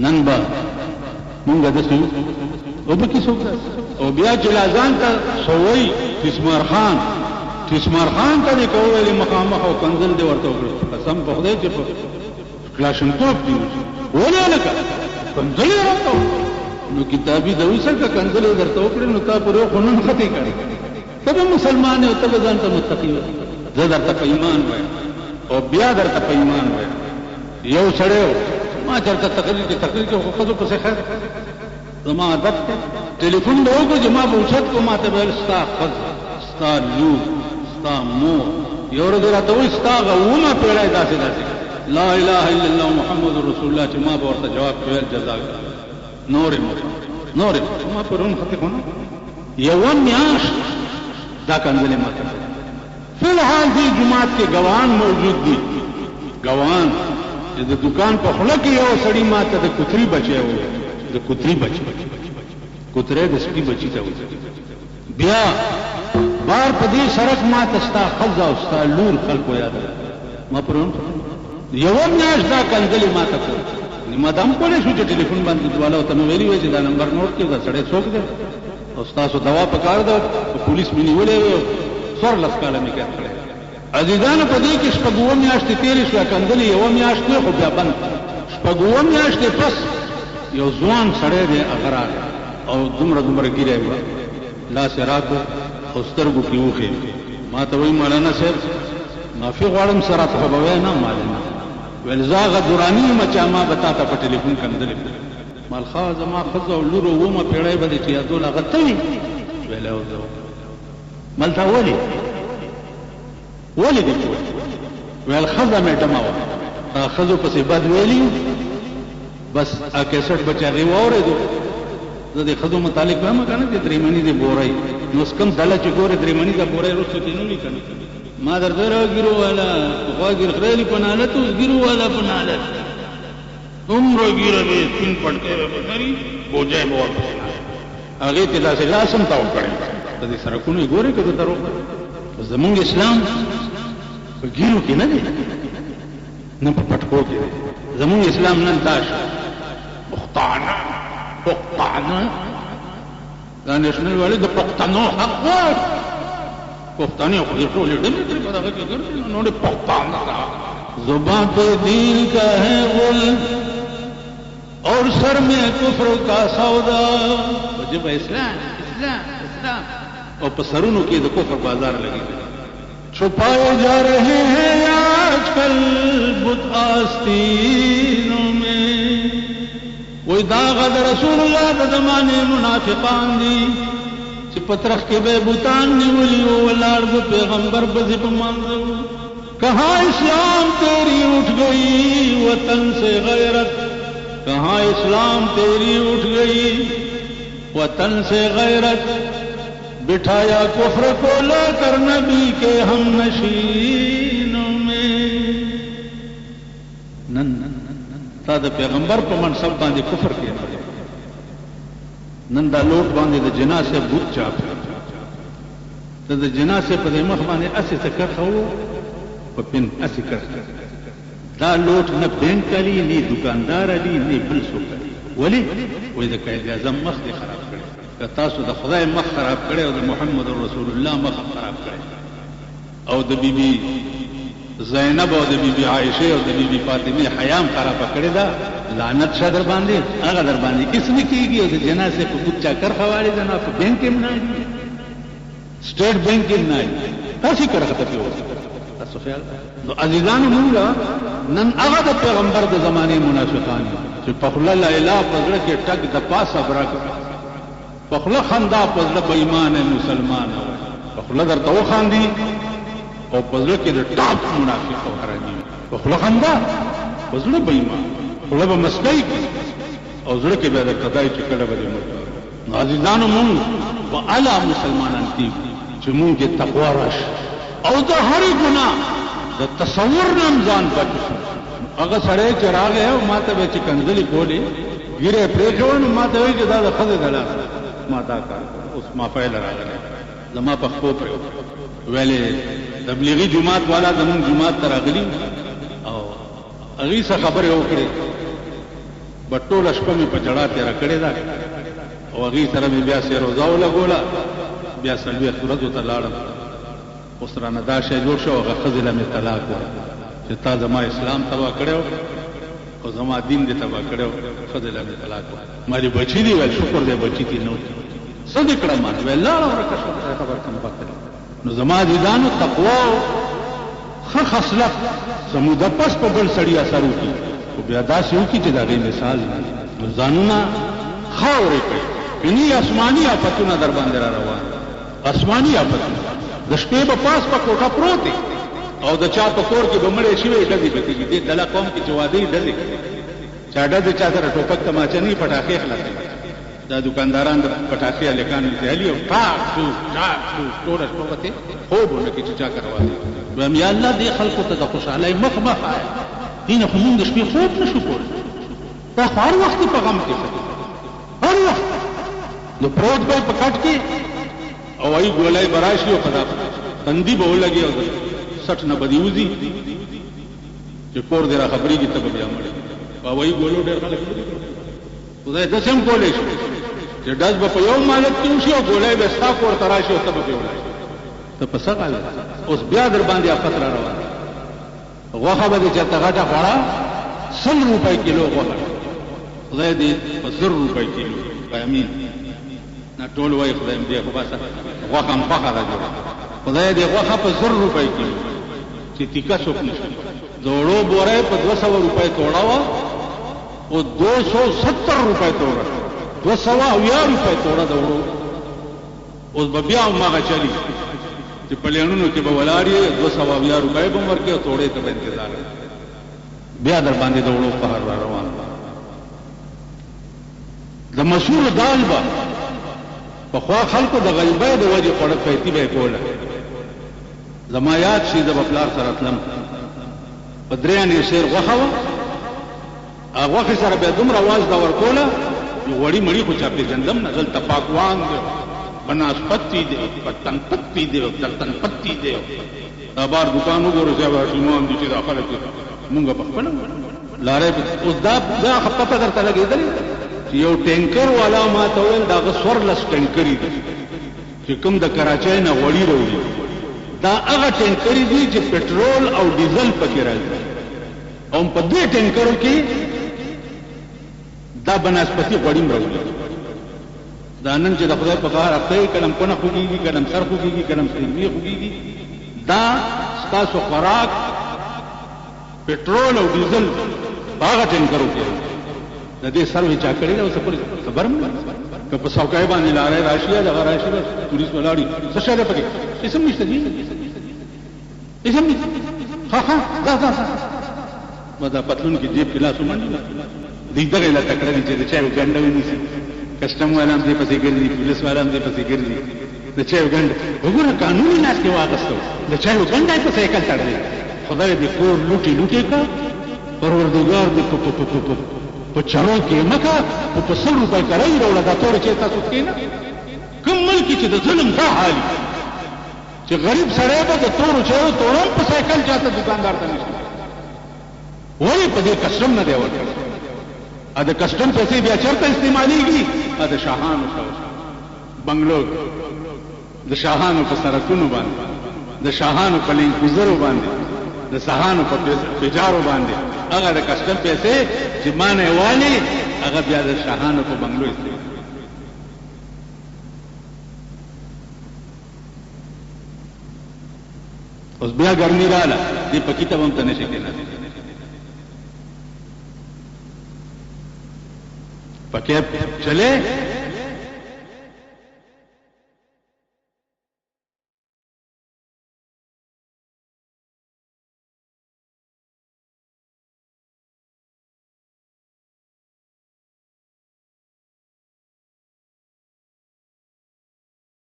نن با مونږ د سو او به کی څوک او بیا جلازان ته سووي تسمار خان ته کوي مخامخ او کنزل دی ورته وکړ قسم په خدای چې په کلاشنکوف دی ولې لکه کنزل ورته نو کتابي د وسره کنزل درته وکړ نو تا پر خو نن خطي کړی ته مسلمان او ته ځان ته متقي زه درته په ایمان وای او بیا درته په ایمان وای یو سره ما چرته تقریر کې خو خود په څه زما عادت ټلیفون به وکړو چې ما بوشت کو ما ته ویل ستا خز ستا لور ستا مور یو ورځ راته وایي ستا غوونه پیړی داسې لا اله الا الله محمد رسول الله چې ما به ورته جواب ویل جزاک نورې ما پرون خطې خونه یوه میاشت دا کنځلې ما ته فی الحال دې جماعت کې ګوان موجود دي ګوان چې د دکان په خوله کې یو سړی ما ته د کوتري بچی وایي د کوتري بچی کوتره د سپي بچی ته وایي بیا بار په دې سړک ما ته ستا خزه او ستا لور خلکو یاد ما پرون یوه میاشت دا کنځلې ما ته کړ ما دام کولای شو چې ټلیفون باندې دواله ته مې ویلي وای چې دا نمبر نوٹ کړه دا سړی څوک دی او ستاسو دوا په کار ده پولیس مې نیولې و سر لسکاله مې کړه عزیزانو په دې کې شپږ میاشتې تېرې شوه کنځلې یوه میاشت نه خو بیا بند شپږ میاشتې پس یو ځوان سړی دی هغه راغی او دومره ګیری وه لاس یې راکړ او سترګو کې وښې ما ته وایي مولانا صاحب معافي غواړم سره ته خو به وایې نه معلومه ویل زه هغه دراني یم چې ما به تا ته په ټلیفون کنځلې مال ښه زما ښځه او لور اومه پیړۍ به دې چې یادول هغه ته وي ویل او زه ملته ولې دې ویل ښځه مې ډمه وه ښځو پسې بد ویلي بس کیسټ بچ هغې واورېدو زه د ښځو متعلق وایم که نه چې درېمني دې بورئ نو اوس کوم ډله چې ګورې درېمني د بورئ وروسته کې نه وي که نه ما درته را ګیرو والا پخوا ګیر خریلي په نالت اوس ګیرو والا په نالت دومره ګیره به سپین پټکی به په سري بوجی به ورپسې هغې ته داسې لاس هم تاو کړی د دې سړکونو یې ګورې که د دروغ زمونږ اسلام په ګیرو کې نه دی نه په پټکو کې دی زمونږ اسلام نن دا شو پښتانه دا نیشنل والے د پښتنو حق غواړي پښتانه خو دې ټولې ډلې ترې په دغه کې ګرځي نو د پښتانه زبان پہ دین کا ہے غل اور سر میں کفر کا سودا جب اسلام اور پسرونوں کی تو کفر بازار لگی چھپائے جا رہے ہیں آج کل بت آستینوں میں وہی داغ رسول اللہ کا زمانے منافقان دی پترخ کے بے بوتان نیولی ولار دو پیغمبر بزب منظر کہاں اسلام تیری اٹھ گئی وطن سے غیرت کہاں اسلام تیری اٹھ گئی وطن سے غیرت بٹھایا کفر کو لا کر نبی کے ہم نشینوں میں نن تا دا پیغمبر پا منصب باندې کفر کیا نن دا لوٹ باندې د جنا سے بوت چاپ ته د جنا سے په مخ باندې اسی سکر خو په پن اسی کر دا لوٹ نه بینک علی نه دکاندار علی نه بل څوک ولی وې د قائد اعظم مخ دې خراب کړي که تاسو د خدای مخ خراب کړي او د محمد رسول الله مخ خراب کړي او د بیبي زینب او د بیبي عائشه او د بیبي فاطمه حیام خراب کړي دا لعنت شادر باندې هغه در باندې کس نه کیږي او د جنازه په بوچا کر خوالي دا نه په بینک کې نه سټیټ بینک کې نه تاسو کرغته پیو تاسو خیال نو عزیزانو موږ نن هغه د پیغمبر د زمانه منافقان چې په خله لا اله پزړه کې ټک د پاسه برک په خله خندا پزړه به ایمان مسلمان په خله درته وخاندي او پزړه کې د ټاپ منافق ورانی په خله خندا پزړه به ایمان خله به مسکی او زړه کې به د قضای چې کله به موږ عزیزانو موږ په اعلی مسلمانان کې چې موږ کې تقوا راش او د هر ګناه د تصور نام ځان بچو هغه سړی چې راغی او ما ته به چې کنځلې کولې ګیره پرې کړو نو ما ته وایي چې دا د ښځې د لاس ما دا کار اوس ما فایل راغلی زما په خپو پرې ویلې تبلیغي جماعت والا زمونږ جماعت ته راغلي او هغې څه خبرې وکړې بټوله شپه مې په جړا تېره کړې ده او هغې سره مې بیا سیروزه ولګوله بیا څلوېښت ورځو ته لاړم اوس رانه دا شی جوړ شو هغه ښځې له مې طلاق وویل چې تا زما اسلام تباه کړی او زما دین دې تباه کړی ښځې له مې طلاق وویل ما دې بچي دي ویل شکر دی بچي دې نه څه دې کړم ما ویل لاړه ورکه شوه خبر کم پکړې نو زما دیدانو تقوا ښه خصلت زموده پس په بل سړي اثر وکړي خو بیا داسې وکړي چې د هغې مثال نو ځانونه خاورې کړي کني آسماني آفتونه در باندې را روان آسماني آفتونه د شپې به پاس په کوټه پروت دی او د چا په کور کې به مړې شوې ډزې به کېږي دې ډله قوم کې چې واده یې ډزې کوي چا ډزې چا سره ټوپک تماچه نه وي پټاخې خلاصوي دا دکانداران د پټاخې هلکانو تهلي او ټاک ټوک ټاک ټوک ټوله شپه به تې خوب ونه کړي چې چا کره واده ویم یا الله دې خلکو ته د خوشحالۍ مخ مه ښایه دې نه خو مونږ د شپې خوب نه شو کولی دا خو هر وخت په غم کې هر وخت نو پروت به په کټ کې او ای ګولای براشي او خدا تندي به ولګي او سټ نه بدی وځي چې کور دې را خبرې کې ته بیا مړ او ای ګولو ډېر خلک خدای د سم کولې چې داس په یو مالک کې وشي او ګولای به ستا کور تراشي او ته به ولای ته په څه حال اوس بیا در باندې افت را روان غوښه به چې ته غټه خوړه 100 روپۍ کیلو غوښه خدای دې په 100 روپۍ کیلو امين نه ټول وای خدای دې خو باسه غوښه هم پخه راځي خدای دې غوښه په 100 روپۍ کیلو چې تیکا څوک نشي دوړو بوره په 200 روپۍ توړاوه او 270 روپۍ توړه 200 روپۍ توړه دوړو اوس بیا ماغه چلی چې پلیانونو کې به ولاړی 200 روپۍ به ورکې او توړې ته انتظار بیا در باندې دوړو په هر روان د مشهور دال با په خوا خلکو د غیبه د وجه خوړه پیتی به کوله زما یاد شي د بپلار سره تلم په درېانې شیر غوښه وه غوښې سره بیا دومره واز دا ورکوله وړي مړي خو چا پېژندم نه دلته پاکوان دی بناسپتی دی پتن پتی دی ترتن پتی دی دا بار دکان وګورو چې هاشمیان دي چې دا خلک مونږ په خپله لارې اوس دا پته درته لګېدلې یو ټینکر والا ما ته ویل دا سورلس ټینکرې دي چې کوم د کراچۍ نه غوړي راوړي دا هغه ټینکرې دي چې پټرول او ډیزل پکې راځي او په دې ټینکرو کې دا بناسپتي غوړي راوړي دا نن چې د خدای په کار اخته کلم کونه خوږيږي کلم سر خوږيږي کلم سېږي خوږيږي دا ستاسو خوراک پټرول او ډیزل هغه ټینکرو کې د دې سروي چا کړی دا اوس خبر مې که په څوکۍ باندې لارې راشي دا راشي پولیس ولاړی څه شاله پکې اسم نشته دي اسم ها ها دا مدا پتلون کې جیب کې لاس ومنډي دې دغه لا تکړه چې چا وګنده ونیسي کسٹم والام دې پسې ګرځي پولیس والام دې پسې ګرځي د چا وګنده وګوره قانوني ناس کې واغستو د چا وګنده په سایکل تړلې خدای دې کور لوټي کا پروردگار دې په چلو کې مکه په 100 روپۍ کرای راوړه دا تور چې تاسو کې نه کوم ملک چې د ظلم دا حالي چې غریب سره به د تور چې تورم په سایکل چاته دکاندار ته نشي وای په دې کسٹم نه دی ورته ا د کسٹم پیسې بیا چرته استعماليږي ا د شاهانو بنگلو د شاهانو په سرکونو باندې د شاهانو په لین گزارو باندې د شاهانو په بجارو باندې هغه د کسٹم پیسې چې مانه والی هغه بیا د شاهانو په بنگلو استعمال اوس بیا ګرمي رااله دې په کتاب هم ته نشي کېنه پکې چلے